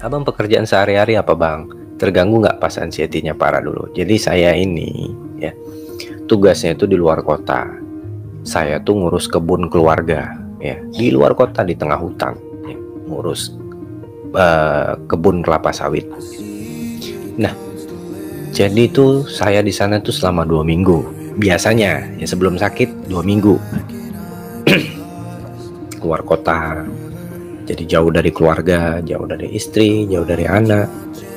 Abang pekerjaan sehari-hari apa bang? Terganggu nggak pas anxiety-nya parah dulu? Jadi saya ini ya tugasnya itu di luar kota. Saya tuh ngurus kebun keluarga ya di luar kota di tengah hutan ya, ngurus kebun kelapa sawit. Nah, jadi tuh saya di sana tuh selama 2 minggu. Biasanya ya sebelum sakit 2 minggu. Keluar kota. Jadi jauh dari keluarga, jauh dari istri, jauh dari anak,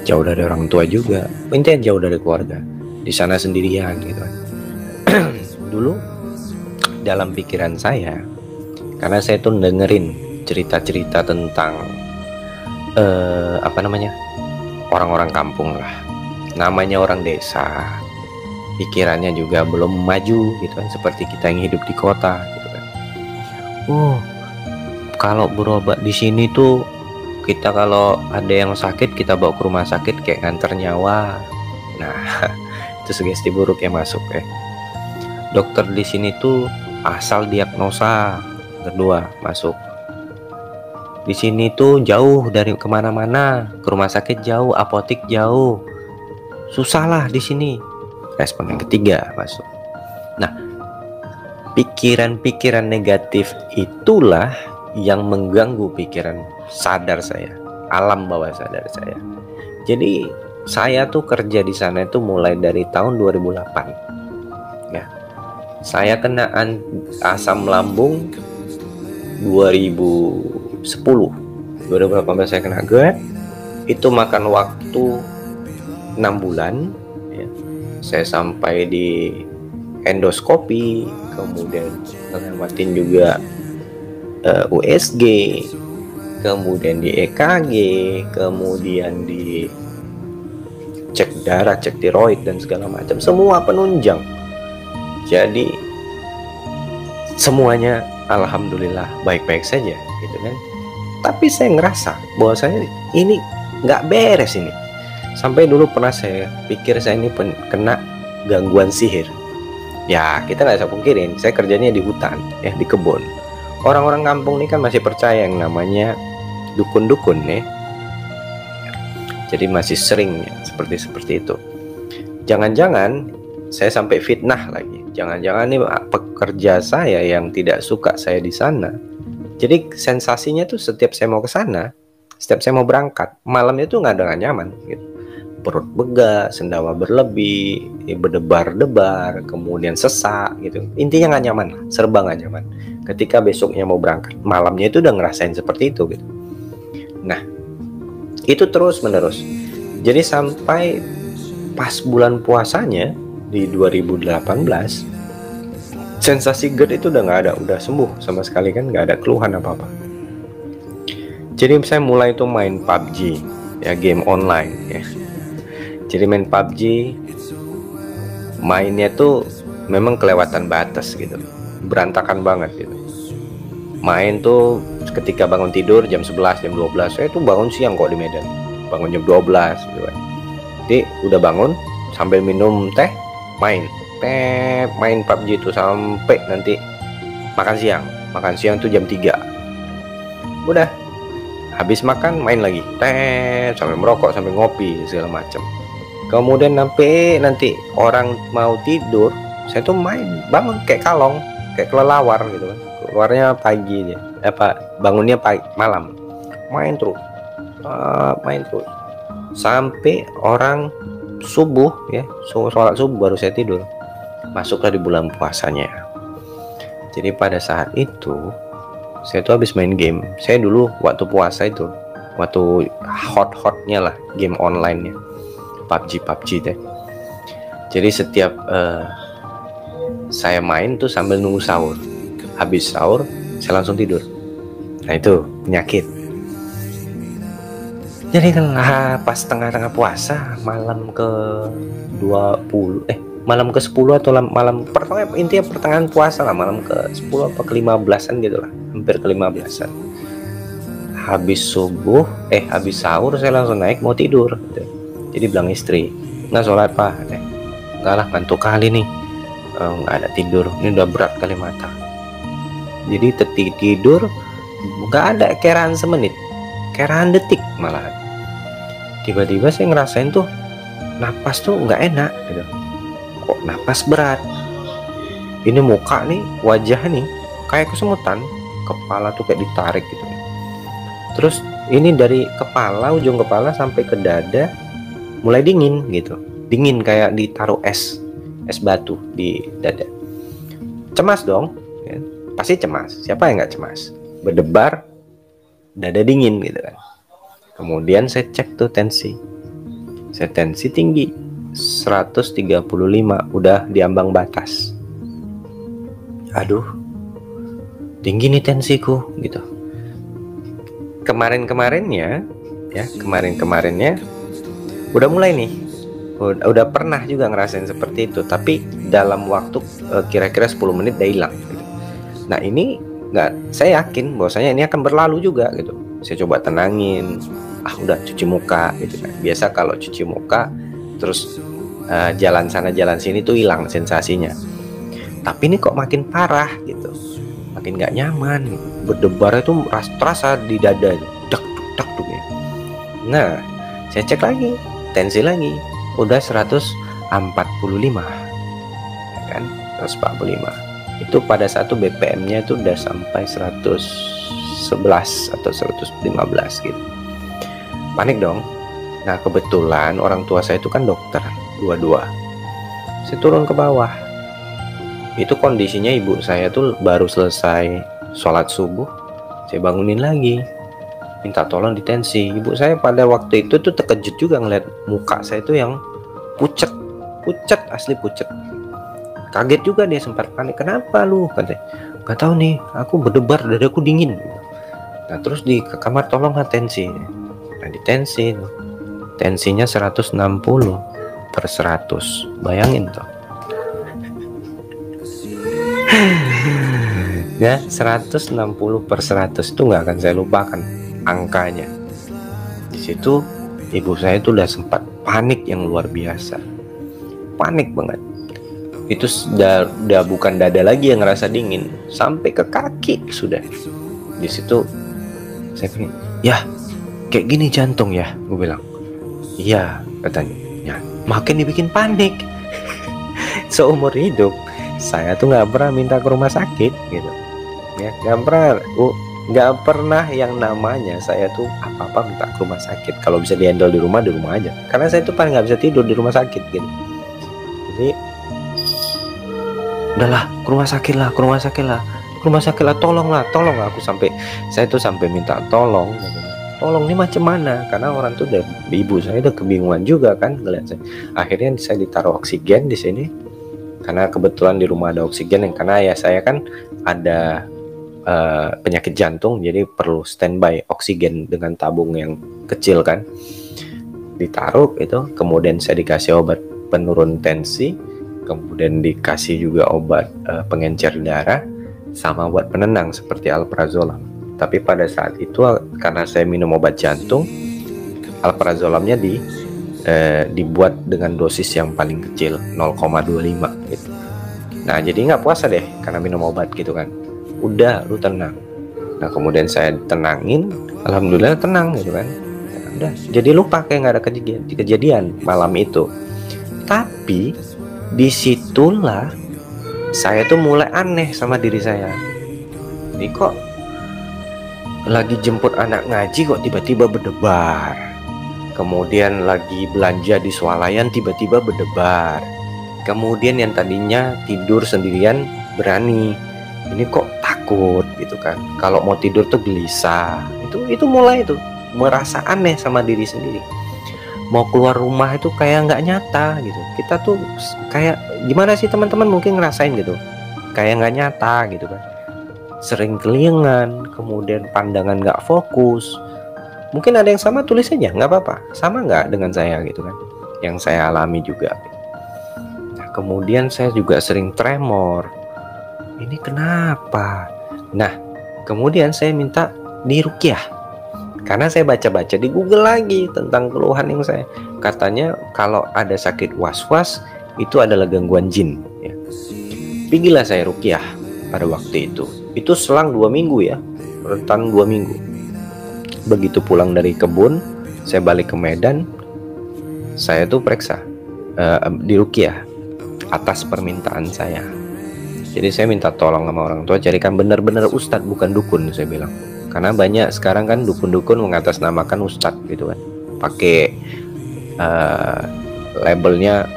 jauh dari orang tua juga. Intinya jauh dari keluarga. Di sana sendirian gitu. Dulu dalam pikiran saya, karena saya tuh dengerin cerita-cerita tentang orang-orang kampung lah. Namanya orang desa, pikirannya juga belum maju gitu kan, seperti kita yang hidup di kota gitu kan. Kalau berobat di sini tuh kita kalau ada yang sakit kita bawa ke rumah sakit kayak nganter nyawa. Nah, itu sugesti buruk yang masuk ya. Dokter di sini tuh asal diagnosa, kedua masuk. Di sini tuh jauh dari kemana-mana, ke rumah sakit jauh, apotik jauh, susah lah di sini. Respon yang ketiga masuk. Nah, pikiran-pikiran negatif itulah yang mengganggu pikiran sadar saya, alam bawah sadar saya. Jadi saya tuh kerja di sana itu mulai dari tahun 2008 ya. Saya kena asam lambung 2018 saya kena GERD. Itu makan waktu 6 bulan ya. Saya sampai di endoskopi, kemudian ngelewatin juga USG, kemudian di EKG, kemudian di cek darah, cek tiroid dan segala macam, semua penunjang. Jadi semuanya alhamdulillah baik-baik saja gitu kan. Tapi saya ngerasa bahwa saya ini nggak beres ini. Sampai dulu pernah saya pikir saya ini kena gangguan sihir. Ya kita nggak bisa pungkirin, saya kerjanya di hutan ya, di kebun. Orang-orang kampung ini kan masih percaya yang namanya dukun-dukun ya. Jadi masih sering ya, seperti itu. Jangan-jangan saya sampai fitnah lagi. Jangan-jangan nih pekerja saya yang tidak suka saya di sana. Jadi sensasinya tuh setiap saya mau ke sana, setiap saya mau berangkat, malamnya tuh nggak nyaman gitu. Perut begah, sendawa berlebih, berdebar-debar, kemudian sesak gitu. Intinya nggak nyaman, serba nggak nyaman. Ketika besoknya mau berangkat, malamnya itu udah ngerasain seperti itu gitu. Nah, itu terus menerus. Jadi sampai pas bulan puasanya di 2018, sensasi GERD itu udah nggak ada, udah sembuh sama sekali kan, nggak ada keluhan apa-apa. Jadi saya mulai tuh main PUBG ya, game online ya. Jadi main PUBG, mainnya tuh memang kelewatan batas gitu, berantakan banget gitu. Main tuh ketika bangun tidur jam 11, jam 12, saya tuh bangun siang kok di Medan, bangun jam 12 gitu kan. Jadi udah bangun sambil minum teh, main PUBG itu sampai nanti makan siang tuh jam 3. Udah habis makan main lagi teh, sampai merokok, sampai ngopi segala macam. Kemudian sampai nanti orang mau tidur, saya tuh bangun kayak kalong, kayak kelelawar gitu kan. Keluarnya pagi aja, bangunnya malam, main terus sampai orang subuh ya, sholat subuh baru saya tidur. Masuklah di bulan puasanya. Jadi pada saat itu saya tuh habis main game. Saya dulu waktu puasa itu, waktu hot-hotnya lah game online-nya, PUBG deh. Jadi setiap saya main tuh sambil nunggu sahur. Habis sahur saya langsung tidur. Nah itu penyakit. Jadi kan pas tengah-tengah puasa, malam ke 10 atau malam pertama, intinya pertengahan puasa lah, malam ke 10 apa ke 15-an gitu lah, hampir ke 15-an. Habis sahur saya langsung naik mau tidur gitu. Jadi bilang istri, nggak sholat pak? Enggak lah, ngantuk kali nih, nggak ada tidur, ini udah berat kali mata. Jadi tidur nggak ada kerahan semenit, kerahan detik malahan. tiba-tiba saya ngerasain tuh napas tuh nggak enak gitu. Kok napas berat, ini muka nih, wajah nih kayak kesemutan, kepala tuh kayak ditarik gitu. Terus ini dari kepala, ujung kepala sampai ke dada mulai dingin gitu, dingin kayak ditaruh es batu di dada. Cemas dong ya. Pasti cemas, siapa yang nggak cemas, berdebar, dada dingin gitu kan. Kemudian saya cek tuh tensi, saya tensi tinggi 135, udah di ambang batas. Aduh, tinggi nih tensiku gitu. Kemarin-kemarinnya udah mulai nih, udah pernah juga ngerasain seperti itu, tapi dalam waktu kira-kira 10 menit udah hilang gitu. Nah ini nggak, saya yakin bahwasanya ini akan berlalu juga gitu. Saya coba tenangin, udah cuci muka gitu kan. Biasa kalau cuci muka terus jalan sana jalan sini tuh hilang sensasinya. Tapi ini kok makin parah gitu, makin nggak nyaman gitu. Berdebar itu terasa di dada, dak duk ya. Nah saya cek lagi, tensi lagi, udah 145 ya kan, 145. Itu pada satu BPM-nya itu udah sampai 111 atau 115 gitu. Panik dong. Nah kebetulan orang tua saya itu kan dokter, dua-dua. Saya turun ke bawah. Itu kondisinya ibu saya tuh baru selesai sholat subuh. Saya bangunin lagi, minta tolong di tensi. Ibu saya pada waktu itu tuh terkejut juga ngeliat muka saya tuh yang pucet, asli pucet. Kaget juga dia, sempat panik. Kenapa lu? Katanya, gak tahu nih, aku berdebar, dadaku dingin. Nah terus di kamar tolong tensi. Nah di tensi, tensinya 160/100. Bayangin tuh. Ya 160/100 itu nggak akan saya lupakan angkanya. Di situ ibu saya itu udah sempat panik yang luar biasa, panik banget. Itu udah bukan dada lagi yang ngerasa dingin, sampai ke kaki sudah. Di situ saya bilang, ya kayak gini jantung ya, gue bilang. Iya katanya, ya makin dibikin panik. Seumur hidup saya tuh nggak pernah minta ke rumah sakit gitu ya, nggak pernah yang namanya saya tuh apa-apa minta ke rumah sakit. Kalau bisa dihandle di rumah aja, karena saya tuh paling nggak bisa tidur di rumah sakit gitu. Jadi udahlah, ke rumah sakit lah, tolong aku. Saya tuh sampai minta tolong gitu. Tolong nih macam mana, karena orang tuh ibu saya udah kebingungan juga kan ngeliat saya. Akhirnya saya ditaruh oksigen di sini, karena kebetulan di rumah ada oksigen. Yang karena ya saya kan ada penyakit jantung, jadi perlu standby oksigen dengan tabung yang kecil kan. Ditaruh itu, kemudian saya dikasih obat penurun tensi, kemudian dikasih juga obat pengencer darah, sama obat penenang seperti alprazolam. Tapi pada saat itu karena saya minum obat jantung, alprazolamnya dibuat dengan dosis yang paling kecil 0,25 gitu. Nah jadi nggak puasa deh karena minum obat gitu kan. Udah lu tenang. Nah kemudian saya tenangin, alhamdulillah tenang gitu kan. Udah jadi lupa kayak nggak ada kejadian malam itu. Tapi disitulah saya tuh mulai aneh sama diri saya. Ini kok lagi jemput anak ngaji kok tiba-tiba berdebar. Kemudian lagi belanja di swalayan tiba-tiba berdebar. Kemudian yang tadinya tidur sendirian berani, ini kok takut gitu kan. Kalau mau tidur tuh gelisah. Itu mulai tuh merasa aneh sama diri sendiri. Mau keluar rumah itu kayak nggak nyata gitu. Kita tuh kayak gimana sih teman-teman, mungkin ngerasain gitu, kayak nggak nyata gitu kan. Sering kelingan, kemudian pandangan nggak fokus. Mungkin ada yang sama, tulis aja, nggak apa-apa. Sama nggak dengan saya gitu kan, yang saya alami juga. Nah, kemudian saya juga sering tremor. Ini kenapa? Nah kemudian saya minta diruqyah, karena saya baca-baca di Google lagi tentang keluhan yang saya. Katanya kalau ada sakit was-was itu adalah gangguan jin ya. Pergilah saya ruqyah pada waktu itu. Itu selang 2 minggu ya, rentan 2 minggu. Begitu pulang dari kebun, Saya balik ke Medan, saya tuh periksa di Ruqyah atas permintaan saya. Jadi saya minta tolong sama orang tua carikan benar-benar ustadz, bukan dukun, saya bilang. Karena banyak sekarang kan dukun-dukun mengatasnamakan ustadz gitu kan, pakai labelnya,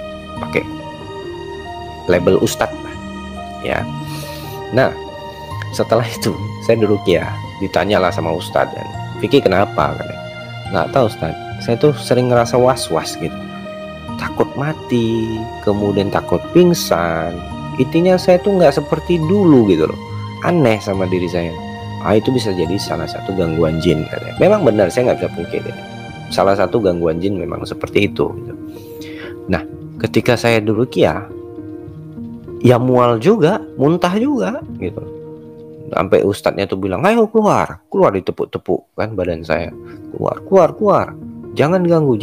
pakai label ustadz ya. Nah setelah itu saya di Ruqyah, ditanyalah sama ustadz kan, Vicky kenapa? Nggak tahu ustadz, saya tuh sering ngerasa was-was gitu, takut mati, kemudian takut pingsan. Intinya saya tuh nggak seperti dulu gitu loh, aneh sama diri saya. Itu bisa jadi salah satu gangguan jin katanya. Memang benar, saya nggak bisa pungkiri, salah satu gangguan jin memang seperti itu gitu. Nah ketika saya di Ruqyah, ya mual juga, muntah juga gitu. Sampai ustadznya tuh bilang, ayo keluar, ditepuk-tepuk kan badan saya, keluar, jangan ganggu,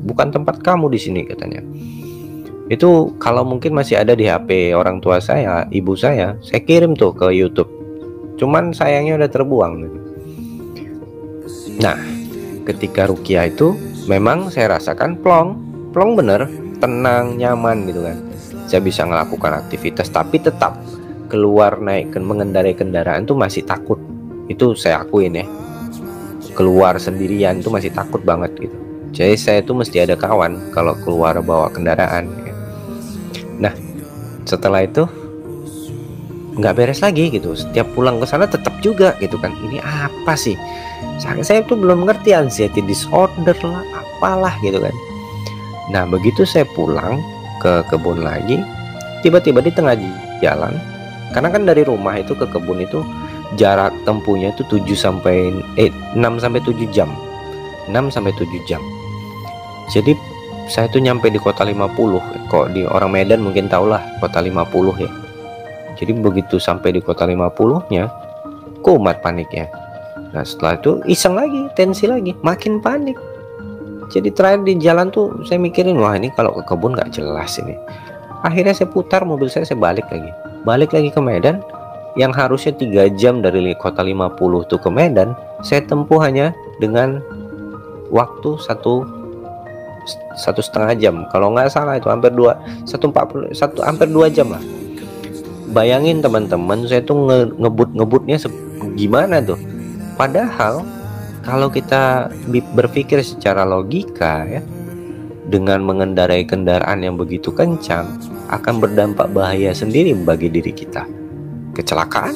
bukan tempat kamu di sini katanya. Itu kalau mungkin masih ada di HP orang tua saya, ibu saya kirim tuh ke YouTube. Cuman sayangnya udah terbuang gitu. Nah ketika Ruqyah itu memang saya rasakan plong bener, tenang, nyaman gitu kan. Saya bisa melakukan aktivitas, tapi tetap keluar naik mengendarai kendaraan tuh masih takut. Itu saya akuin ya, keluar sendirian tuh masih takut banget gitu. Jadi saya tuh mesti ada kawan kalau keluar bawa kendaraan ya. Nah setelah itu nggak beres lagi gitu, setiap pulang ke sana tetap juga gitu kan, ini apa sih, saya tuh belum ngerti, anxiety disorder lah apalah gitu kan. Nah begitu saya pulang ke kebun lagi, tiba-tiba di tengah jalan, karena kan dari rumah itu ke kebun itu jarak tempuhnya itu 6 sampai 7 jam. Jadi saya tuh nyampe di kota 50. Kok di orang Medan mungkin tahulah kota 50 ya. Jadi begitu sampai di kota 50-nya, kumat paniknya. Nah setelah itu iseng lagi, tensi lagi, makin panik. Jadi terakhir di jalan tuh saya mikirin, wah ini kalau ke kebun nggak jelas ini. Akhirnya saya putar mobil saya balik lagi ke Medan. Yang harusnya 3 jam dari kota 50 tuh ke Medan, saya tempuh hanya dengan waktu satu setengah jam. Kalau nggak salah itu hampir 2 jam lah. Bayangin teman-teman, saya tuh ngebutnya gimana tuh. Padahal kalau kita berpikir secara logika ya, dengan mengendarai kendaraan yang begitu kencang akan berdampak bahaya sendiri bagi diri kita. Kecelakaan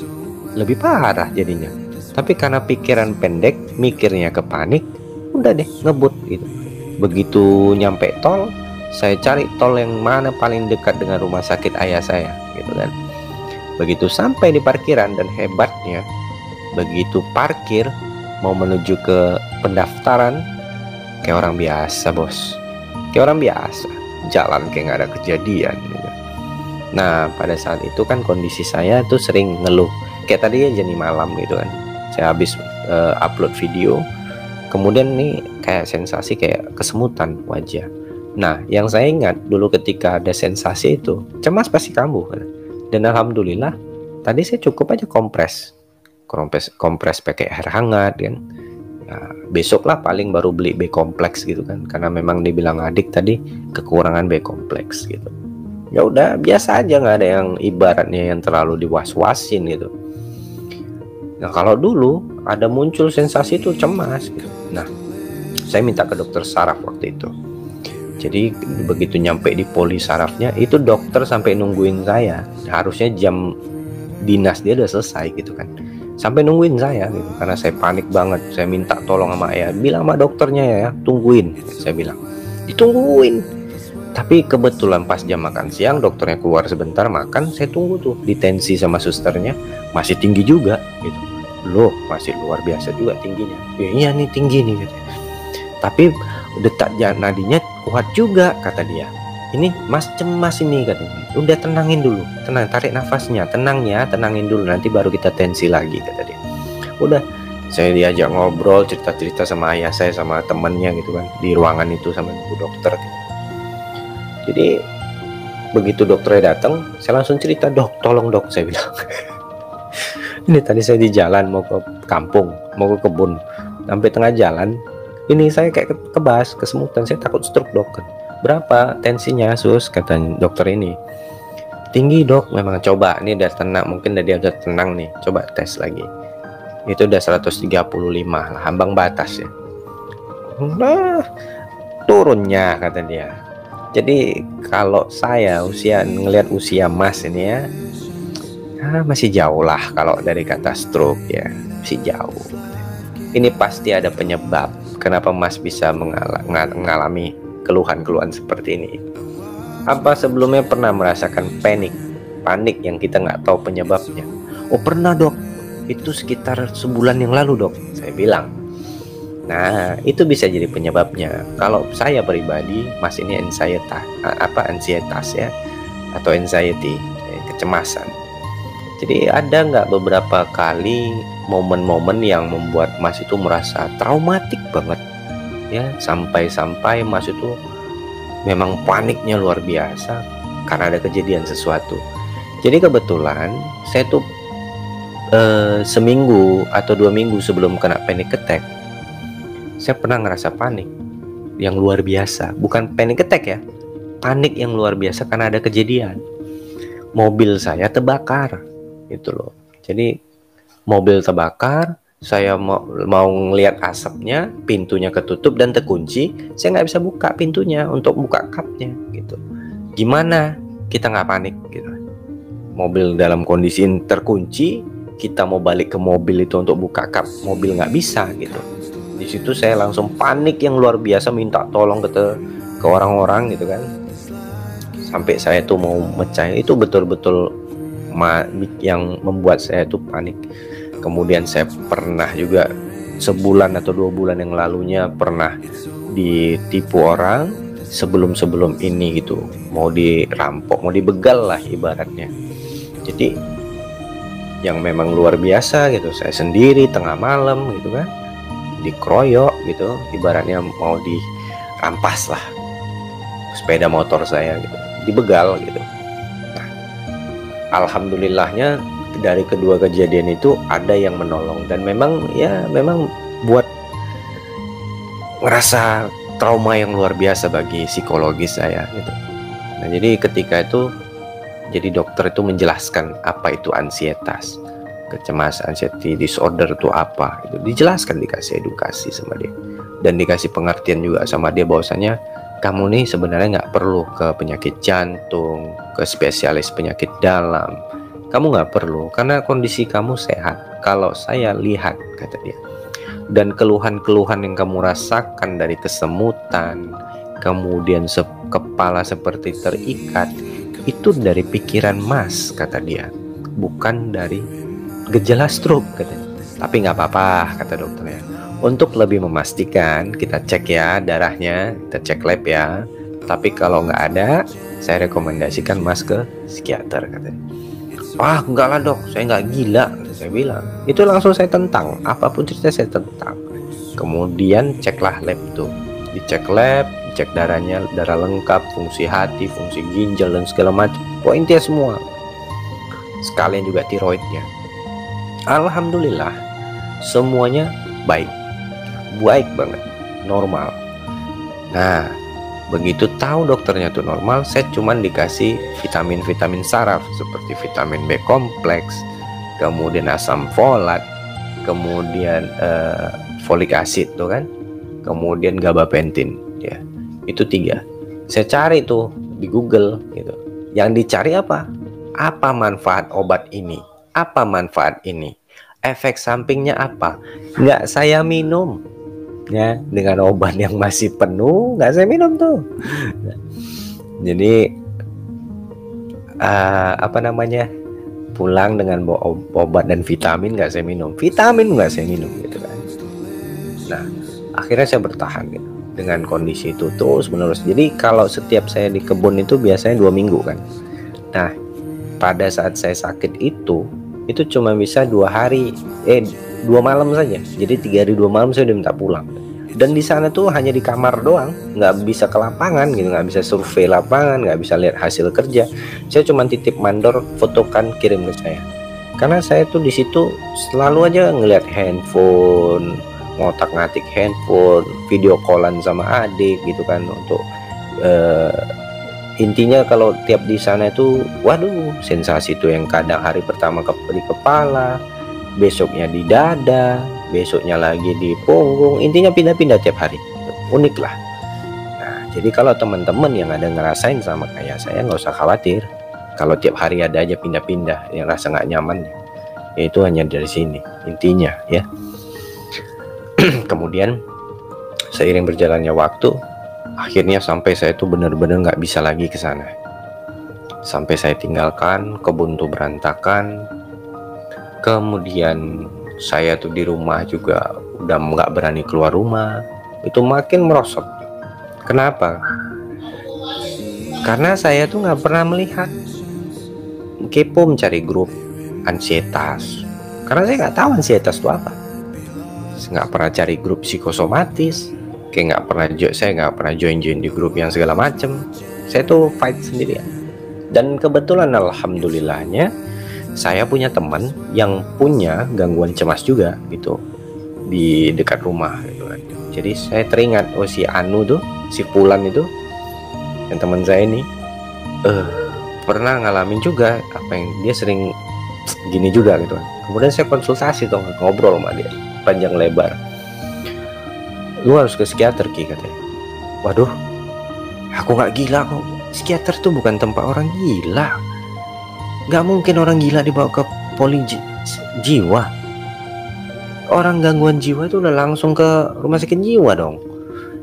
lebih parah jadinya. Tapi karena pikiran pendek, mikirnya ke panik, udah deh ngebut gitu. Begitu nyampe tol, saya cari tol yang mana paling dekat dengan rumah sakit ayah saya gitu kan. Begitu sampai di parkiran, dan hebatnya begitu parkir mau menuju ke pendaftaran, kayak orang biasa bos, kayak orang biasa, jalan kayak nggak ada kejadian gitu. Nah pada saat itu kan kondisi saya tuh sering ngeluh, kayak tadi aja nih malam gitu kan, saya habis upload video, kemudian nih kayak sensasi kayak kesemutan wajah. Nah yang saya ingat dulu ketika ada sensasi itu, cemas pasti kambuh kan? Dan alhamdulillah tadi saya cukup aja kompres pakai air hangat kan. Nah, besok lah paling baru beli B kompleks gitu kan, karena memang dibilang adik tadi kekurangan B kompleks gitu. Ya udah biasa aja, nggak ada yang ibaratnya yang terlalu diwas-wasin gitu. Nah kalau dulu ada muncul sensasi itu cemas gitu. Nah saya minta ke dokter saraf waktu itu. Jadi begitu nyampe di poli sarafnya itu, dokter sampai nungguin saya. Harusnya jam dinas dia udah selesai gitu kan, sampai nungguin saya gitu, karena saya panik banget. Saya minta tolong sama ayah, bilang sama dokternya ya tungguin. Saya bilang ditungguin. Tapi kebetulan pas jam makan siang dokternya keluar sebentar makan, saya tunggu tuh di tensi sama susternya masih tinggi juga gitu. Loh masih luar biasa juga tingginya. Ya, iya nih tinggi nih gitu. Tapi detak nadinya kuat juga kata dia. Ini mas cemas ini katanya. Udah tenangin dulu, tenang, tarik nafasnya, tenangin dulu, nanti baru kita tensi lagi kata dia. Udah, saya diajak ngobrol, cerita-cerita sama ayah saya sama temannya gitu kan, di ruangan itu sama ibu dokter gitu. Jadi begitu dokternya datang, saya langsung cerita, dok tolong dok, saya bilang ini tadi saya di jalan mau ke kampung, mau ke kebun, sampai tengah jalan Ini saya kayak kebas, kesemutan, saya takut stroke dok. Berapa tensinya sus, kata dokter ini. Tinggi dok, memang. Coba, ini udah tenang, mungkin dia udah tenang nih, coba tes lagi. Itu udah 135 lah, ambang batas ya. Nah, turunnya kata dia. Jadi kalau saya ngelihat usia Mas ini ya, masih jauh lah kalau dari kata stroke ya, masih jauh. Ini pasti ada penyebab kenapa Mas bisa mengalami keluhan-keluhan seperti ini. Apa sebelumnya pernah merasakan panik yang kita nggak tahu penyebabnya? Oh pernah dok, itu sekitar sebulan yang lalu dok, saya bilang. Nah itu bisa jadi penyebabnya. Kalau saya pribadi, Mas ini ansietas ya, atau anxiety, kecemasan. Jadi ada nggak beberapa kali momen-momen yang membuat Mas itu merasa traumatik banget ya, sampai Mas itu memang paniknya luar biasa karena ada kejadian sesuatu. Jadi kebetulan saya tuh seminggu atau 2 minggu sebelum kena panic attack, saya pernah ngerasa panik yang luar biasa. Bukan panic attack ya, panik yang luar biasa karena ada kejadian. Mobil saya terbakar, gitu loh. Jadi mobil terbakar, saya mau ngelihat asapnya, pintunya ketutup dan terkunci, saya nggak bisa buka pintunya untuk buka kapnya, gitu. Gimana kita nggak panik, gitu? Mobil dalam kondisi terkunci, kita mau balik ke mobil itu untuk buka kap mobil nggak bisa, gitu. Di situ saya langsung panik yang luar biasa, minta tolong ke orang-orang, gitu kan. Sampai saya tuh mau mecah, itu betul-betul yang membuat saya tuh panik. Kemudian saya pernah juga sebulan atau 2 bulan yang lalunya pernah ditipu orang sebelum ini gitu, mau dirampok, mau dibegal lah ibaratnya. Jadi yang memang luar biasa gitu, saya sendiri tengah malam gitu kan, dikeroyok gitu, ibaratnya mau dirampas lah sepeda motor saya gitu, dibegal gitu. Nah, alhamdulillahnya dari kedua kejadian itu ada yang menolong, dan memang buat ngerasa trauma yang luar biasa bagi psikologis saya gitu. Nah jadi ketika itu, jadi dokter itu menjelaskan apa itu ansietas, kecemasan, anxiety disorder itu apa, itu dijelaskan, dikasih edukasi sama dia, dan dikasih pengertian juga sama dia bahwasanya kamu nih sebenarnya nggak perlu ke penyakit jantung, ke spesialis penyakit dalam. Kamu nggak perlu, karena kondisi kamu sehat. Kalau saya lihat, kata dia, dan keluhan-keluhan yang kamu rasakan dari kesemutan, kemudian kepala seperti terikat, itu dari pikiran Mas, kata dia, bukan dari gejala stroke, katanya. Tapi nggak apa-apa, kata dokternya. Untuk lebih memastikan, kita cek ya darahnya, kita cek lab ya. Tapi kalau nggak ada, saya rekomendasikan Mas ke psikiater, katanya. Ah enggak lah dok, saya nggak gila, saya bilang. Itu langsung saya tentang, apapun cerita saya tentang. Kemudian ceklah lab tuh, dicek lab, dicek darahnya, darah lengkap, fungsi hati, fungsi ginjal dan segala macam, poinnya semua. Sekalian juga tiroidnya. Alhamdulillah semuanya baik banget, normal. Nah begitu tahu dokternya tuh normal, saya cuman dikasih vitamin saraf seperti vitamin B kompleks, kemudian asam folat, kemudian folik acid tuh kan, kemudian gabapentin ya. Itu 3. Saya cari tuh di Google gitu. Yang dicari apa manfaat obat ini, apa manfaat ini, efek sampingnya apa. Nggak saya minum ya, dengan obat yang masih penuh nggak saya minum tuh. Jadi pulang dengan obat dan vitamin nggak saya minum, gitu kan. Nah akhirnya saya bertahan gitu dengan kondisi itu terus menerus. Jadi kalau setiap saya di kebun itu biasanya 2 minggu kan. Nah pada saat saya sakit itu cuma bisa 2 malam saja. Jadi 3 hari 2 malam saya udah minta pulang. Dan di sana tuh hanya di kamar doang, nggak bisa ke lapangan gitu, nggak bisa survei lapangan, nggak bisa lihat hasil kerja. Saya cuma titip mandor, fotokan, kirim ke saya. Karena saya tuh di situ selalu aja ngelihat handphone, ngotak-ngatik handphone, video callan sama adik gitu kan, untuk intinya kalau tiap di sana itu waduh, sensasi tuh yang kadang hari pertama di kepala, besoknya di dada, besoknya lagi di punggung, intinya pindah-pindah tiap hari. Unik lah. Nah, jadi kalau teman-teman yang ada ngerasain sama kayak saya, nggak usah khawatir kalau tiap hari ada aja pindah-pindah yang rasa nggak nyaman. Itu hanya dari sini intinya ya. Kemudian seiring berjalannya waktu, akhirnya sampai saya tuh benar-benar nggak bisa lagi ke sana. Sampai saya tinggalkan, kebun tuh berantakan. Kemudian saya tuh di rumah juga udah nggak berani keluar rumah. Itu makin merosot. Kenapa? Karena saya tuh nggak pernah melihat, kepo mencari grup ansietas. Karena saya nggak tahu ansietas itu apa. Saya nggak pernah cari grup psikosomatis. Saya nggak pernah join di grup yang segala macem. Saya tuh fight sendirian. Dan kebetulan alhamdulillahnya saya punya teman yang punya gangguan cemas juga gitu di dekat rumah gitu kan. Jadi saya teringat, oh si Anu tuh, si Pulan itu, yang teman saya ini pernah ngalamin juga apa yang dia sering gini juga gitu kan. Kemudian saya konsultasi tuh, ngobrol sama dia panjang lebar. Lu harus ke psikiater Ki, katanya. Waduh, aku nggak gila kok. Psikiater tuh bukan tempat orang gila. Nggak mungkin orang gila dibawa ke poli jiwa. Orang gangguan jiwa itu udah langsung ke rumah sakit jiwa dong.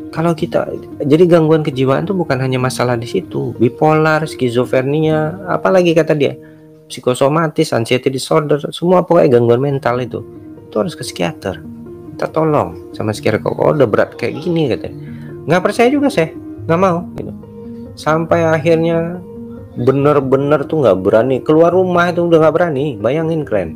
Kalau kita, jadi gangguan kejiwaan tuh bukan hanya masalah di situ, bipolar, skizofrenia, apalagi kata dia, psikosomatis, anxiety disorder, semua pokoknya gangguan mental itu harus ke psikiater. Minta tolong sama psikiater, kok udah berat kayak gini katanya. Nggak percaya juga saya, nggak mau gitu. Sampai akhirnya bener-bener tuh nggak berani keluar rumah, itu udah nggak berani. Bayangin keren,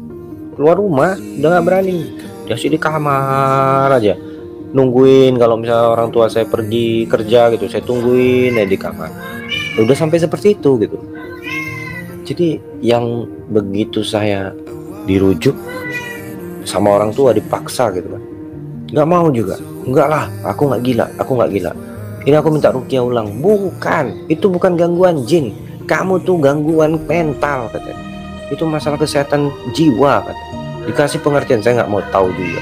keluar rumah udah nggak berani, dia sih di kamar aja nungguin kalau misalnya orang tua saya pergi kerja gitu, saya tungguin di kamar. Udah sampai seperti itu gitu. Jadi yang begitu saya dirujuk sama orang tua, dipaksa gitu kan, nggak mau juga. Enggak lah, aku nggak gila, ini aku minta ruqyah ulang. Bukan, itu bukan gangguan jin, kamu tuh gangguan mental katanya. Itu masalah kesehatan jiwa katanya. Dikasih pengertian, saya nggak mau tahu juga,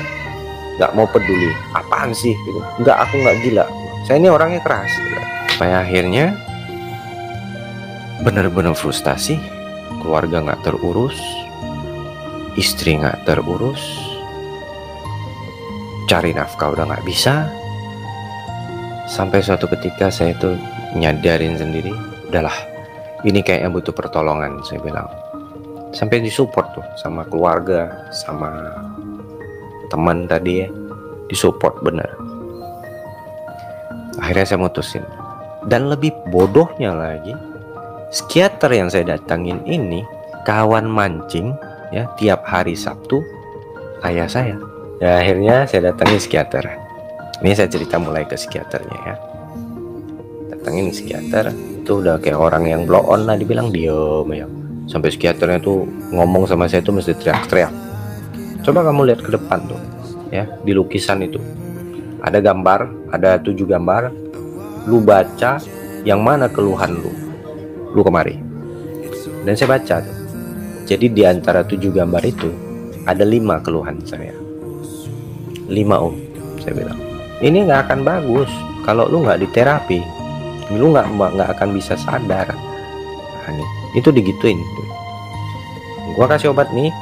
nggak mau peduli, apaan sih gitu. Enggak, aku nggak gila, saya ini orangnya keras gitu. Sampai akhirnya benar-benar frustasi, keluarga nggak terurus, istri nggak terurus, cari nafkah udah nggak bisa. Sampai suatu ketika saya tuh nyadarin sendiri, udahlah, ini kayaknya butuh pertolongan, saya bilang. Sampai disupport tuh sama keluarga, sama teman tadi ya, disupport bener. Akhirnya saya mutusin. Dan lebih bodohnya lagi, psikiater yang saya datangin ini kawan mancing ya, tiap hari Sabtu ayah saya. Ya, akhirnya saya datangin psikiater. Ini saya cerita mulai ke psikiaternya ya. Datangin psikiater, itu udah kayak orang yang blow on lah, dibilang diem ya. Sampai psikiaternya tuh ngomong sama saya tuh mesti teriak-teriak. Coba kamu lihat ke depan tuh ya, di lukisan itu ada gambar, ada 7 gambar. Lu baca yang mana keluhan lu kemari. Dan saya baca tuh. Jadi di antara 7 gambar itu ada 5 keluhan saya. 5 om, saya bilang. Ini nggak akan bagus kalau lu nggak diterapi. Lu nggak akan bisa sadar. Nah, nih, itu digituin. Gua kasih obat nih,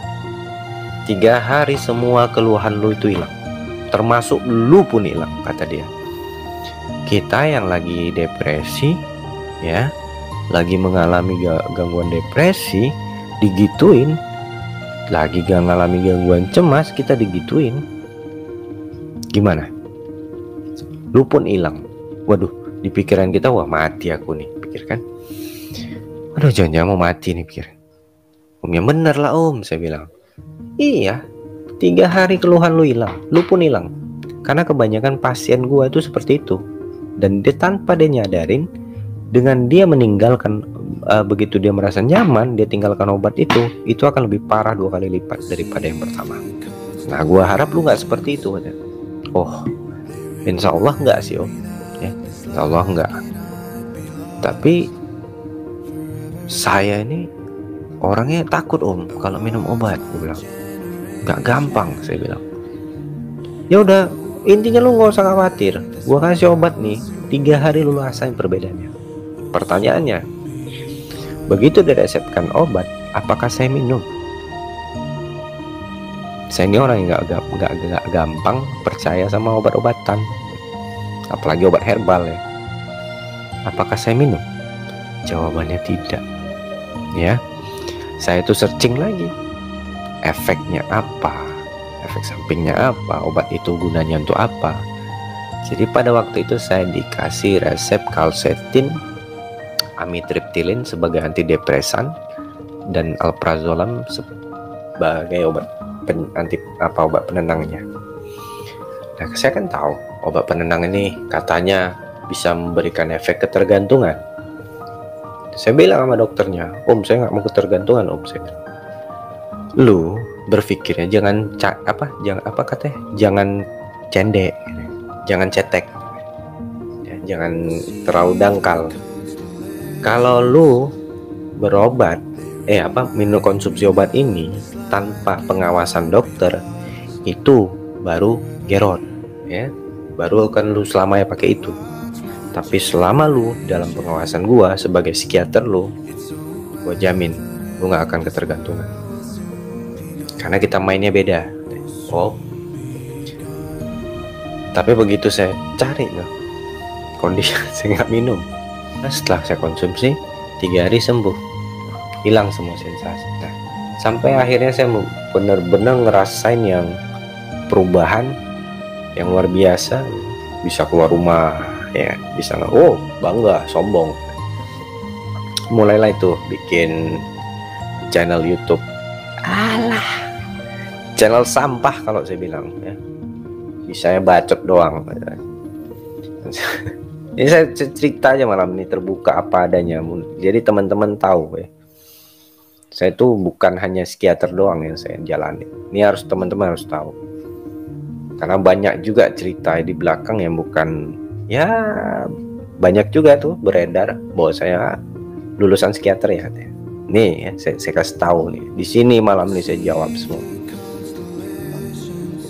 3 hari semua keluhan lu itu hilang, termasuk lu pun hilang, kata dia. Kita yang lagi depresi ya, lagi mengalami gangguan depresi, digituin. Lagi gak ngalami gangguan cemas, kita digituin. Gimana? Lu pun hilang. Waduh, di pikiran kita, wah mati aku nih, pikirkan. Aduh, jangan-jangan mau mati nih, pikir. Om, yang bener lah om, saya bilang. Iya, 3 hari keluhan lu hilang, lu pun hilang. Karena kebanyakan pasien gua itu seperti itu. Dan dia tanpa dia nyadarin, dengan dia meninggalkan, begitu dia merasa nyaman, dia tinggalkan obat itu akan lebih parah 2 kali lipat daripada yang pertama. Nah, gua harap lu nggak seperti itu. Oh, insya Allah enggak sih Om, ya, insya Allah enggak. Tapi saya ini orangnya takut Om kalau minum obat. Gue bilang nggak gampang, saya bilang. Ya udah, intinya lu nggak usah khawatir, gua kasih obat nih, 3 hari lu rasain perbedaannya. Pertanyaannya, begitu diresepkan obat, apakah saya minum? Saya ini orang yang nggak gampang percaya sama obat-obatan, apalagi obat herbal ya. Apakah saya minum? Jawabannya tidak. Ya, saya itu searching lagi, efeknya apa, efek sampingnya apa, obat itu gunanya untuk apa. Jadi pada waktu itu saya dikasih resep Calcetin, amitriptilin sebagai antidepresan, dan alprazolam sebagai obat obat penenangnya. Nah, saya kan tahu obat penenang ini katanya bisa memberikan efek ketergantungan. Saya bilang sama dokternya, Om, saya nggak mau ketergantungan Om. Saya bilang, lu berpikirnya jangan jangan cendek, jangan cetek ya, jangan terlalu dangkal. Kalau lu berobat minum konsumsi obat ini tanpa pengawasan dokter, itu baru gerot ya, baru akan lu selamanya pakai itu. Tapi selama lu dalam pengawasan gua sebagai psikiater lu, gua jamin lu nggak akan ketergantungan. Karena kita mainnya beda. Oh, tapi begitu saya cari kondisi saya nggak minum. Nah, setelah saya konsumsi 3 hari sembuh, hilang semua sensasi. Nah, sampai akhirnya saya benar-benar ngerasain yang perubahan yang luar biasa. Bisa keluar rumah ya, bisa bangga, sombong. Mulailah itu bikin channel YouTube. Channel sampah kalau saya bilang ya. Bisanya bacot doang. Ini saya cerita aja malam ini, terbuka apa adanya. Jadi teman-teman tahu ya. Saya tuh bukan hanya psikiater doang yang saya jalani. Ini harus teman-teman harus tahu. Karena banyak juga cerita di belakang yang bukan, ya banyak juga tuh beredar bahwa saya lulusan psikiater ya. Nih ya, saya kasih tahu nih. Di sini malam ini saya jawab semua.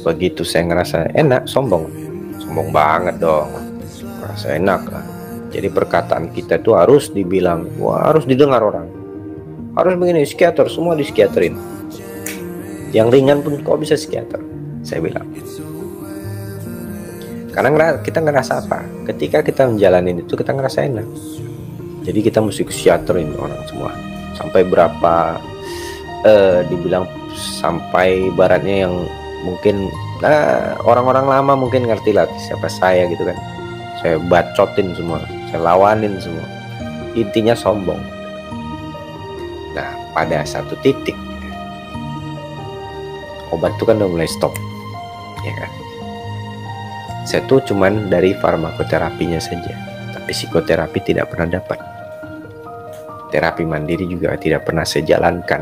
Begitu saya ngerasa enak, sombong banget dong, ngerasa enak lah. Jadi perkataan kita tuh harus dibilang, harus didengar orang, harus begini. Psikiater semua di psikiaterin, yang ringan pun kok bisa psikiater, saya bilang. Karena kita ngerasa apa? Ketika kita menjalani itu kita ngerasa enak. Jadi kita mesti psikiaterin orang semua. Sampai berapa dibilang, sampai baratnya yang mungkin orang-orang lama mungkin ngerti lah siapa saya gitu kan. Saya bacotin semua, saya lawanin semua. Intinya sombong. Nah, pada satu titik obat itu kan udah mulai stop, ya kan. Saya tuh cuman dari farmakoterapinya saja, tapi psikoterapi tidak pernah dapat. Terapi mandiri juga tidak pernah saya jalankan.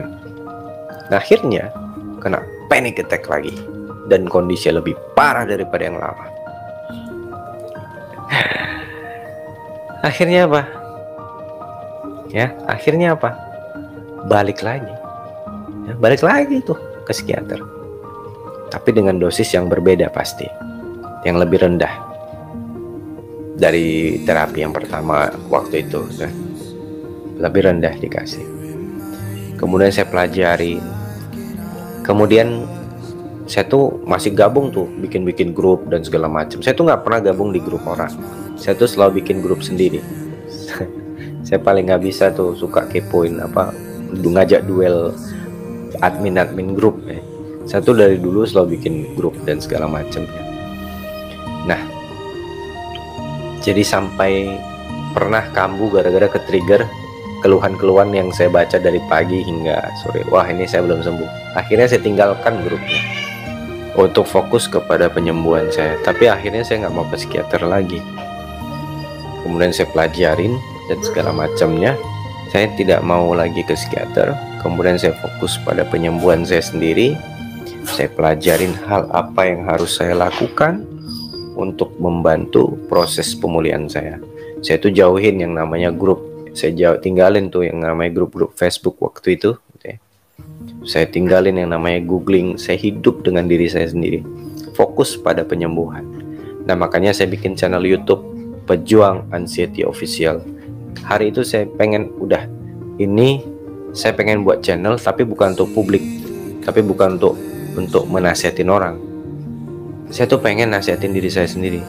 Nah, akhirnya kena panic attack lagi, dan kondisi lebih parah daripada yang lama. Akhirnya apa? Ya, akhirnya apa? Balik lagi. Ya, balik lagi tuh ke psikiater. Tapi dengan dosis yang berbeda pasti. Yang lebih rendah dari terapi yang pertama waktu itu ya. Lebih rendah dikasih. Kemudian saya pelajari. Kemudian saya tuh masih gabung tuh, bikin grup dan segala macam. Saya tuh nggak pernah gabung di grup orang. Saya tuh selalu bikin grup sendiri. Saya paling nggak bisa tuh, suka kepoin ngajak duel admin grup ya. Saya tuh dari dulu selalu bikin grup dan segala macamnya. Nah, jadi sampai pernah kambuh gara-gara ke-trigger keluhan-keluhan yang saya baca dari pagi hingga sore. Wah, ini saya belum sembuh. Akhirnya saya tinggalkan grupnya untuk fokus kepada penyembuhan saya. Tapi akhirnya saya nggak mau ke psikiater lagi. Kemudian saya pelajarin dan segala macamnya. Saya tidak mau lagi ke psikiater. Kemudian saya fokus pada penyembuhan saya sendiri. Saya pelajarin hal apa yang harus saya lakukan untuk membantu proses pemulihan saya. Saya tuh jauhin yang namanya grup. Saya tinggalin tuh yang namanya grup-grup Facebook waktu itu gitu ya. Saya tinggalin yang namanya googling. Saya hidup dengan diri saya sendiri, fokus pada penyembuhan. Nah makanya saya bikin channel YouTube Pejuang Anxiety Official. Hari itu saya pengen saya pengen buat channel, tapi bukan untuk publik, tapi bukan untuk menasihatin orang. Saya tuh pengen nasihatin diri saya sendiri.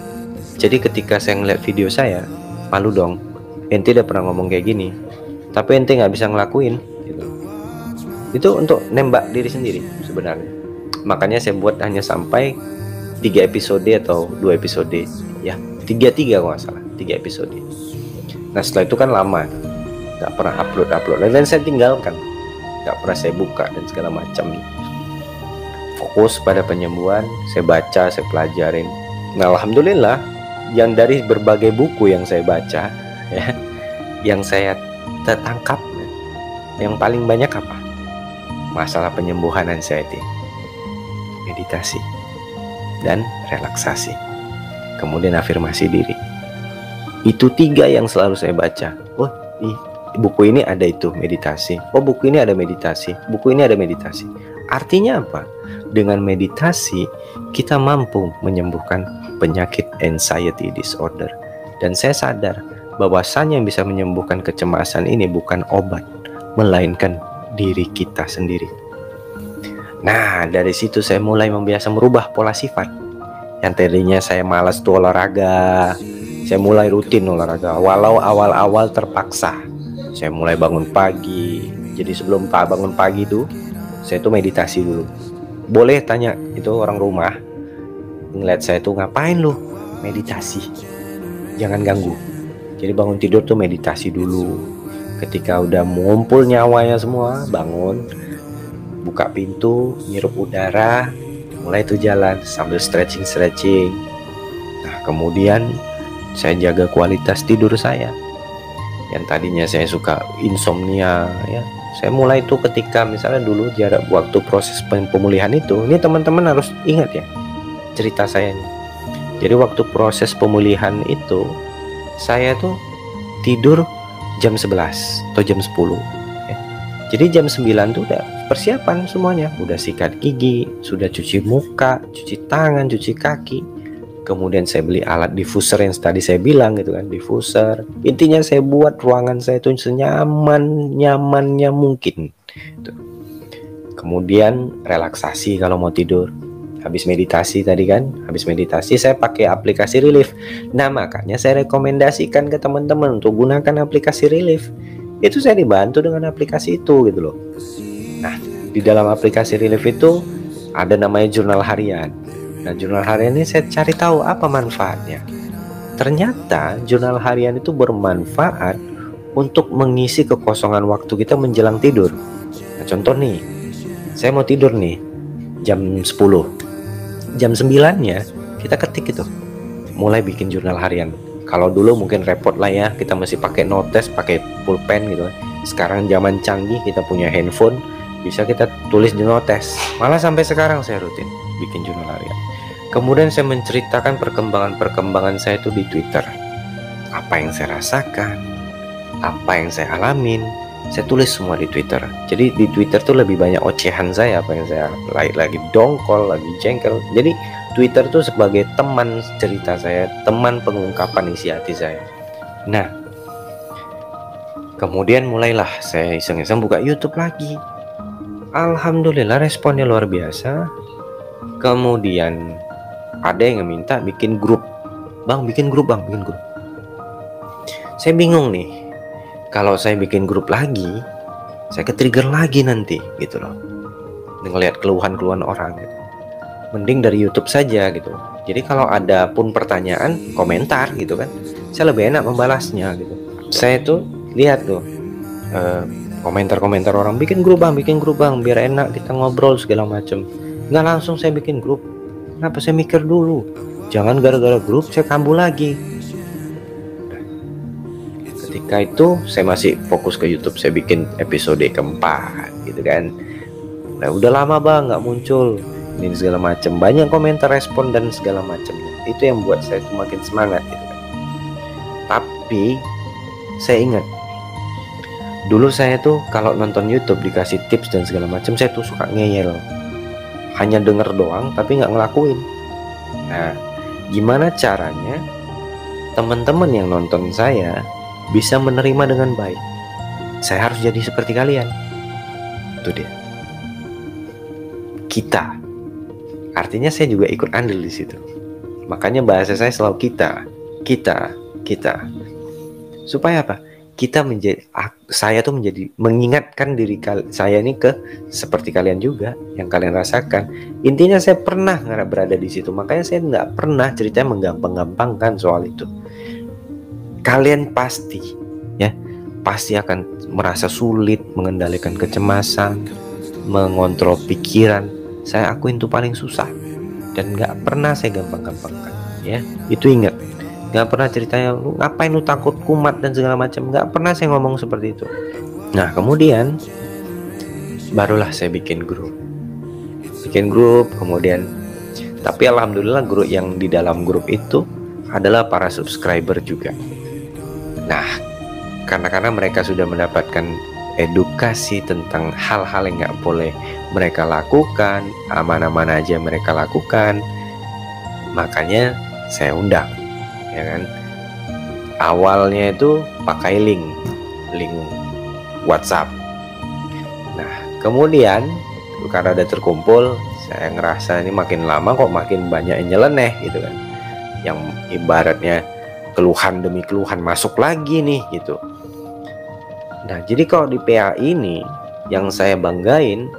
Jadi ketika saya ngeliat video saya, malu dong, ente udah pernah ngomong kayak gini, tapi ente nggak bisa ngelakuin gitu. Itu untuk nembak diri sendiri sebenarnya. Makanya saya buat hanya sampai 3 episode atau 2 episode ya, 3 kalau nggak salah, 3 episode. Nah setelah itu kan lama, nggak pernah upload, dan saya tinggalkan, nggak pernah saya buka dan segala macam. Fokus pada penyembuhan, saya baca, saya pelajarin. Nah alhamdulillah, yang dari berbagai buku yang saya baca ya, yang saya tertangkap, yang paling banyak apa? Masalah penyembuhan anxiety, meditasi dan relaksasi, kemudian afirmasi diri. Itu 3 yang selalu saya baca. Oh, buku ini ada itu meditasi. Oh, buku ini ada meditasi. Buku ini ada meditasi. Artinya apa? Dengan meditasi kita mampu menyembuhkan penyakit anxiety disorder. Dan saya sadar bahwasannya yang bisa menyembuhkan kecemasan ini bukan obat, melainkan diri kita sendiri. Nah, dari situ saya mulai membiasa merubah pola sifat. Yang tadinya saya malas tuh olahraga, saya mulai rutin olahraga. Walau awal-awal terpaksa. Saya mulai bangun pagi. Jadi sebelum bangun pagi tuh, saya tuh meditasi dulu. Boleh tanya itu orang rumah, ngeliat saya tuh, ngapain lu meditasi? Jangan ganggu. Jadi bangun tidur tuh meditasi dulu. Ketika udah mengumpul nyawanya semua, bangun, buka pintu, ngirup udara, mulai tuh jalan sambil stretching. Nah kemudian saya jaga kualitas tidur saya. Yang tadinya saya suka insomnia ya, saya mulai tuh ketika misalnya dulu jarak waktu proses pemulihan itu, ini teman-teman harus ingat ya cerita saya nih. Jadi waktu proses pemulihan itu saya tuh tidur jam 11 atau jam 10 ya. Jadi jam 9 tuh udah persiapan semuanya, udah sikat gigi, sudah cuci muka, cuci tangan, cuci kaki. Kemudian saya beli alat diffuser yang tadi saya bilang gitu kan, diffuser. Intinya saya buat ruangan saya itu senyaman-nyamannya mungkin gitu. Kemudian relaksasi kalau mau tidur. Habis meditasi tadi kan, habis meditasi saya pakai aplikasi Relief. Nah makanya saya rekomendasikan ke teman-teman untuk gunakan aplikasi Relief. Itu saya dibantu dengan aplikasi itu gitu loh. Nah di dalam aplikasi Relief itu ada namanya jurnal harian. Nah jurnal harian ini saya cari tahu apa manfaatnya. Ternyata jurnal harian itu bermanfaat untuk mengisi kekosongan waktu kita menjelang tidur. Nah contoh nih, saya mau tidur nih jam 10, jam 9-nya kita ketik itu, mulai bikin jurnal harian. Kalau dulu mungkin repot lah ya, kita masih pakai notes, pakai pulpen gitu. Sekarang zaman canggih, kita punya handphone, bisa kita tulis di notes. Malah sampai sekarang saya rutin bikin jurnal harian. Kemudian saya menceritakan perkembangan saya itu di Twitter. Apa yang saya rasakan, apa yang saya alamin, saya tulis semua di Twitter. Jadi di Twitter tuh lebih banyak ocehan saya, apa yang saya lagi dongkol, lagi jengkel. Jadi Twitter tuh sebagai teman cerita saya, teman pengungkapan isi hati saya. Nah, kemudian mulailah saya iseng-iseng buka YouTube lagi. Alhamdulillah responnya luar biasa. Kemudian ada yang minta bikin grup. Bang, bikin grup. Saya bingung nih. Kalau saya bikin grup lagi, saya ke-trigger lagi nanti gitu loh. Ngelihat keluhan-keluhan orang gitu. Mending dari YouTube saja gitu. Jadi kalau ada pun pertanyaan, komentar gitu kan, saya lebih enak membalasnya gitu. Saya tuh lihat tuh komentar-komentar orang, bikin grup bang, biar enak kita ngobrol segala macem. Nggak langsung saya bikin grup. Kenapa saya mikir dulu? Jangan gara-gara grup saya kambuh lagi. Ketika itu saya masih fokus ke YouTube, saya bikin episode keempat gitu kan. Nah udah lama bang nggak muncul. ini segala macam, banyak komentar, respon dan segala macamnya. Itu yang buat saya tuh makin semangat gitu kan. Tapi saya ingat dulu saya tuh kalau nonton YouTube dikasih tips dan segala macam, saya tuh suka ngeyel, hanya denger doang tapi nggak ngelakuin. Nah, gimana caranya teman-teman yang nonton saya bisa menerima dengan baik? Saya harus jadi seperti kalian. Itu dia. Kita. Artinya saya juga ikut andil di situ. Makanya bahasa saya selalu kita. Supaya apa? Saya tuh menjadi mengingatkan diri saya ini ke seperti kalian juga, yang kalian rasakan. Intinya saya pernah berada di situ, makanya saya nggak pernah ceritanya menggampang-gampangkan soal itu. Kalian pasti akan merasa sulit mengendalikan kecemasan, mengontrol pikiran. Saya akuin itu paling susah dan nggak pernah saya gampang-gampangkan. Ya, itu ingat. Gak pernah ceritanya lu ngapain lu takut kumat dan segala macam, gak pernah saya ngomong seperti itu. Nah, kemudian barulah saya bikin grup, kemudian tapi alhamdulillah grup yang di dalam grup itu adalah para subscriber juga. Nah, karena mereka sudah mendapatkan edukasi tentang hal-hal yang gak boleh mereka lakukan, aman-aman aja mereka lakukan, makanya saya undang. Ya kan, awalnya itu pakai link WhatsApp. Nah, kemudian karena ada terkumpul, saya ngerasa ini makin lama kok makin banyak yang nyeleneh gitu kan, yang ibaratnya keluhan demi keluhan masuk lagi nih gitu. Nah, jadi kalau di PA ini yang saya banggain,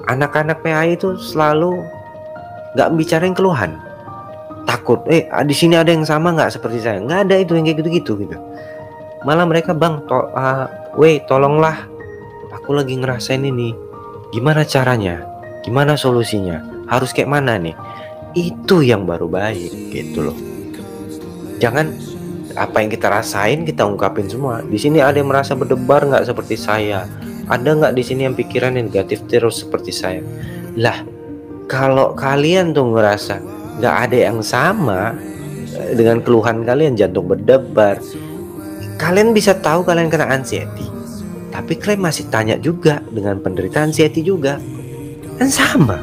anak-anak PA itu selalu nggak bicarain keluhan. Takut, di sini ada yang sama nggak seperti saya? Nggak ada itu yang kayak gitu. Malah mereka, bang, tolonglah, aku lagi ngerasain ini. Gimana caranya? Gimana solusinya? Harus kayak mana nih? Itu yang baru baik gitu loh. Jangan apa yang kita rasain kita ungkapin semua. Di sini ada yang merasa berdebar nggak seperti saya? Ada nggak di sini yang pikiran negatif terus seperti saya? Lah, kalau kalian tuh ngerasa nggak ada yang sama dengan keluhan kalian, jantung berdebar, kalian bisa tahu kalian kena anxiety, tapi kalian masih tanya juga dengan penderita anxiety juga, kan sama.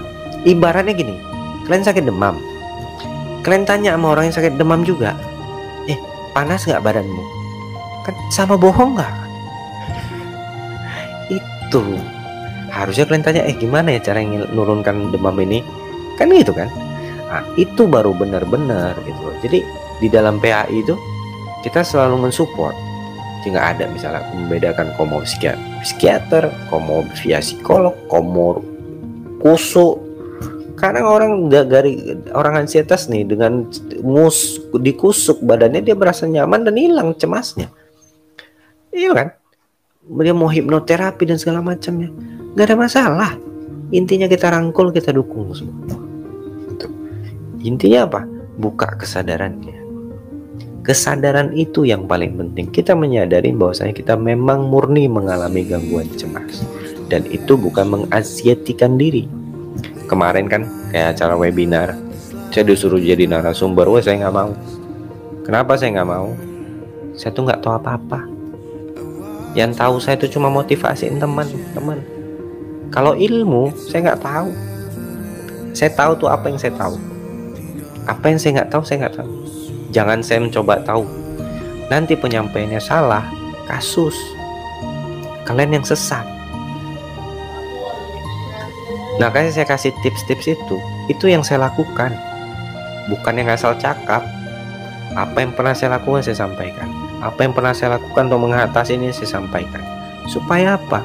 Ibaratnya gini, kalian sakit demam, kalian tanya sama orang yang sakit demam juga, panas nggak badanmu? Kan sama bohong nggak? Itu harusnya kalian tanya, gimana ya cara menurunkan demam ini? Kan gitu kan? Nah, itu baru benar-benar gitu loh. Jadi di dalam PAI itu kita selalu mensupport. Jika ada misalnya membedakan komor psikiater, komor via psikolog, komor kusuk. Karena orang ansietas nih dengan dikusuk badannya dia merasa nyaman dan hilang cemasnya. Iya kan? Dia mau hipnoterapi dan segala macamnya, nggak ada masalah. Intinya kita rangkul, kita dukung semua. Intinya apa? Buka kesadarannya. Kesadaran itu yang paling penting. Kita menyadari bahwasanya kita memang murni mengalami gangguan cemas, dan itu bukan menganxietikan diri. Kemarin kan kayak acara webinar, saya disuruh jadi narasumber, saya nggak mau. Kenapa saya nggak mau? Saya tuh nggak tahu apa-apa. Yang tahu saya itu cuma motivasiin teman-teman. Kalau ilmu saya nggak tahu. Saya tahu tuh apa yang saya tahu. Apa yang saya nggak tahu, saya nggak tahu. Jangan saya mencoba tahu. Nanti penyampaiannya salah, kasus. Kalian yang sesat. Nah, kayak saya kasih tips-tips itu yang saya lakukan. Bukan yang asal cakap. Apa yang pernah saya lakukan, saya sampaikan. Apa yang pernah saya lakukan untuk mengatasi ini, saya sampaikan. Supaya apa?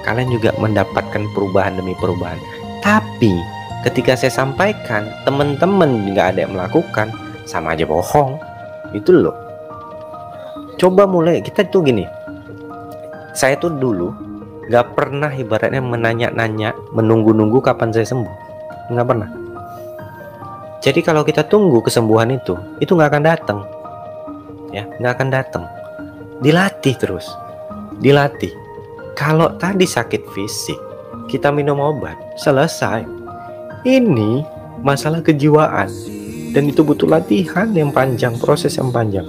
Kalian juga mendapatkan perubahan demi perubahan. Tapi ketika saya sampaikan, teman-teman nggak ada yang melakukan, sama aja bohong. Itu loh. Coba mulai, kita tuh gini. Saya tuh dulu nggak pernah ibaratnya menanya-nanya, menunggu-nunggu kapan saya sembuh. Nggak pernah. Jadi kalau kita tunggu kesembuhan itu nggak akan datang. Ya, nggak akan datang. Dilatih terus. Dilatih. Kalau tadi sakit fisik, kita minum obat, selesai. Ini masalah kejiwaan, dan itu butuh latihan yang panjang, proses yang panjang.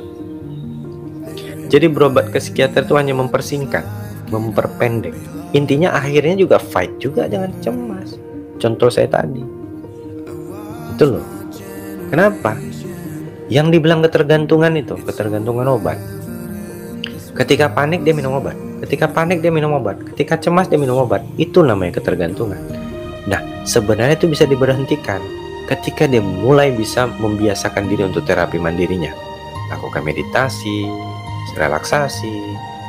Jadi berobat ke psikiater itu hanya mempersingkat, memperpendek. Intinya akhirnya juga fight juga dengan cemas. Contoh saya tadi itu loh. Kenapa? Yang dibilang ketergantungan itu, ketergantungan obat. Ketika panik dia minum obat, ketika panik dia minum obat, ketika cemas dia minum obat. Itu namanya ketergantungan. Nah, sebenarnya itu bisa diberhentikan ketika dia mulai bisa membiasakan diri untuk terapi mandirinya. Lakukan meditasi, relaksasi.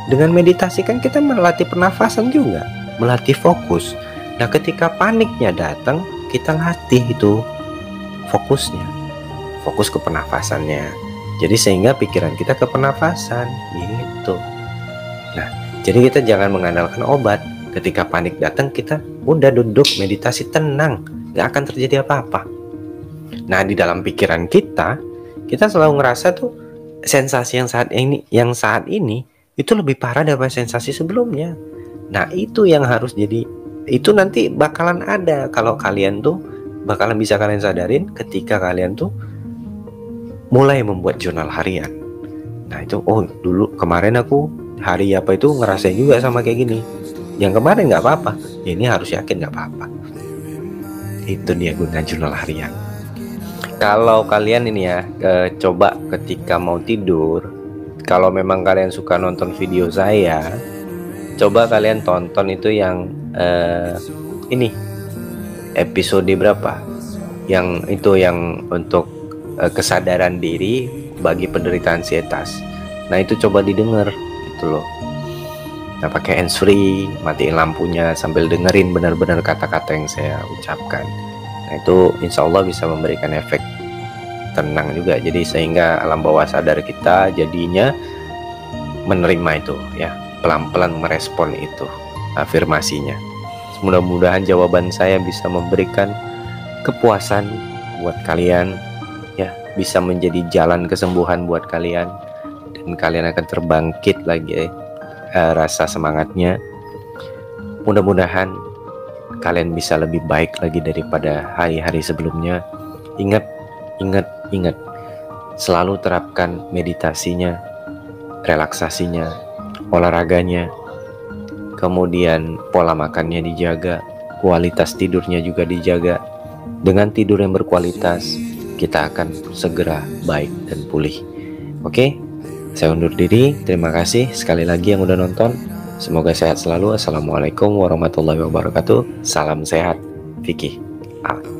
Dengan meditasi kan kita melatih pernafasan juga, melatih fokus. Nah, ketika paniknya datang, kita latih itu fokusnya, fokus ke pernafasannya. Jadi sehingga pikiran kita ke pernafasan gitu. Nah, jadi kita jangan mengandalkan obat. Ketika panik datang, kita udah duduk meditasi tenang, gak akan terjadi apa-apa. Nah, di dalam pikiran kita selalu ngerasa tuh sensasi yang saat ini itu lebih parah daripada sensasi sebelumnya. Nah, itu yang harus jadi, itu nanti bakalan ada kalau kalian tuh bakalan bisa kalian sadarin ketika kalian tuh mulai membuat jurnal harian. Nah, itu dulu kemarin aku hari apa itu ngerasain juga sama kayak gini. Yang kemarin nggak apa-apa, ya ini harus yakin nggak apa-apa. Itu dia guna jurnal harian. Kalau kalian ini ya, coba ketika mau tidur, kalau memang kalian suka nonton video saya, coba kalian tonton itu yang ini episode berapa? Yang itu yang untuk kesadaran diri bagi penderita ansietas. Nah, itu coba didengar gitu loh. Nah, pakai handsfree, matiin lampunya sambil dengerin benar-benar kata-kata yang saya ucapkan. Nah, itu insya Allah bisa memberikan efek tenang juga. Jadi sehingga alam bawah sadar kita jadinya menerima itu ya, pelan-pelan merespon itu afirmasinya. Mudah-mudahan jawaban saya bisa memberikan kepuasan buat kalian ya, bisa menjadi jalan kesembuhan buat kalian, dan kalian akan terbangkit lagi rasa semangatnya. Mudah-mudahan kalian bisa lebih baik lagi daripada hari-hari sebelumnya. Ingat, selalu terapkan meditasinya, relaksasinya, olahraganya, kemudian pola makannya dijaga, kualitas tidurnya juga dijaga. Dengan tidur yang berkualitas, kita akan segera baik dan pulih. Oke, saya undur diri. Terima kasih sekali lagi yang udah nonton. Semoga sehat selalu. Assalamualaikum warahmatullahi wabarakatuh. Salam sehat. Vicky out.